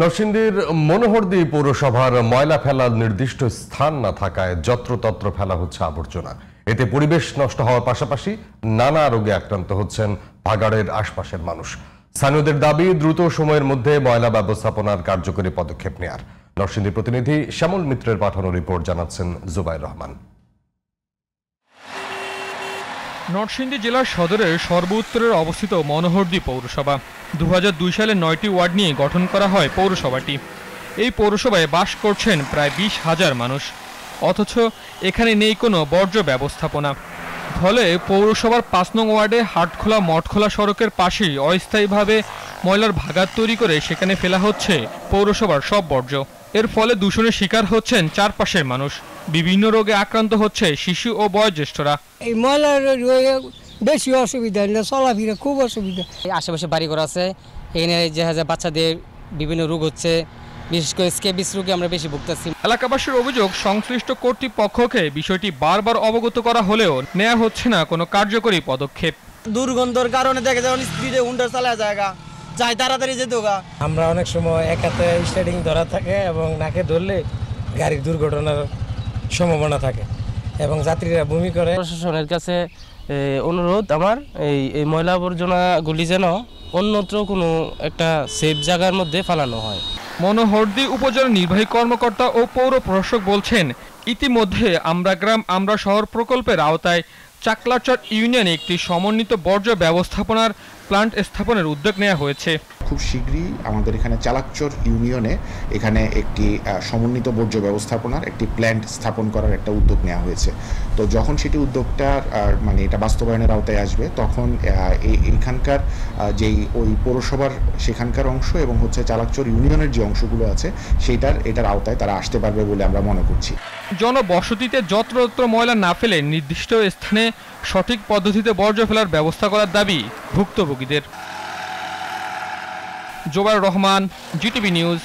নরসিংদীর মনোহরদী পৌরসভার ময়লা ফেলার নির্দিষ্ট স্থান না থাকায় যত্রতত্র ফেলা হচ্ছে আবর্জনা। এতে পরিবেশ নষ্ট হওয়ার পাশাপাশি নানা রোগে আক্রান্ত হচ্ছেন ভাগাড়ের আশপাশের মানুষ। স্থানীয়দের দাবি দ্রুত সময়ের মধ্যে ময়লা ব্যবস্থাপনার কার্যকরী পদক্ষেপ নেয়ার। নরসিংদী প্রতিনিধি শ্যামল মিত্রের পাঠানো রিপোর্ট জানাচ্ছেন জুবাইর রহমান। নরসিংদী জেলার সদরের সর্বোত্তরে অবস্থিত মনোহরদী পৌরসভা 2002 সালে 9টি ওয়ার্ড নিয়ে গঠন করা হয় পৌরসভাটি। এই পৌরসভায় বাস করছেন প্রায় 20,000 মানুষ, অথচ এখানে নেই কোনো বর্জ্য ব্যবস্থাপনা। ফলে পৌরসভার 5 নং ওয়ার্ডে হাটখোলা মঠখোলা সড়কের পাশেই অস্থায়ীভাবে ময়লার ভাগাড় তৈরি করে সেখানে ফেলা হচ্ছে পৌরসভার সব বর্জ্য। এর ফলে দূষণের শিকার হচ্ছেন চারপাশের মানুষ। বিভিন্ন রোগে আক্রান্ত হচ্ছে শিশু ও বয়োজ্যেষ্ঠরা। এই ময়লার বেশি অসুবিধা, চলাফেরা খুব অসুবিধা। আশেপাশে বাড়িঘর আছে, এখানে যে বাচ্চাদের বিভিন্ন রোগ হচ্ছে, বিশেষ করে স্ক্যাবিস রোগে আমরা বেশি ভুগতেছি। এলাকাবাসীর অভিযোগ, সংশ্লিষ্ট কর্তৃপক্ষকে বিষয়টি বারবার অবগত করা হলেও নেওয়া হচ্ছে না কোনো কার্যকরী পদক্ষেপ। দুর্গন্ধের কারণে দেখা যায় স্পিডে হুন্ডার চালা জায়গা যাই তাড়াতাড়ি যেতে হোক। আমরা অনেক সময় এক হাতে স্টার্টিং ধরা থাকে এবং নাকে ধরলে গাড়ির দুর্ঘটনার সম্ভাবনা থাকে এবং যাত্রীরা বমি করে। প্রশাসনের কাছে অনুরোধ আমার, এই ময়লা আবর্জনাগুলি যেন অন্যত্র কোনো একটা সেফ জায়গার মধ্যে ফেলানো হয়। মনোহরদী উপজেলা নির্বাহী কর্মকর্তা ও পৌর প্রশাসক বলছেন, ইতিমধ্যে আমরা গ্রাম আমরা শহর প্রকল্পের আওতায় চাকলাচর ইউনিয়নে একটি সমন্বিত বর্জ্য ব্যবস্থাপনার প্ল্যান্ট স্থাপনের উদ্যোগ নেওয়া হয়েছে। খুব শীঘ্রই আমাদের এখানে চালাকচর ইউনিয়নে এখানে একটি সমন্বিত বর্জ্য ব্যবস্থাপনার একটি প্ল্যান্ট স্থাপন করার একটা উদ্যোগ নেওয়া হয়েছে। তো যখন সেটি উদ্যোগটার এটা বাস্তবায়নের আওতায় আসবে, তখন এখানকার যেই ওই পৌরসভার সেখানকার অংশ এবং চালাকচর ইউনিয়নের যে অংশগুলো আছে এটার আওতায় তারা আসতে পারবে বলে আমরা মনে করছি। জনবসতিতে যত্রতত্র ময়লা না ফেলে নির্দিষ্ট স্থানে সঠিক পদ্ধতিতে বর্জ্য ফেলার ব্যবস্থা করার দাবি ভুক্তভোগীদের। Zubair Rahman, GTV news.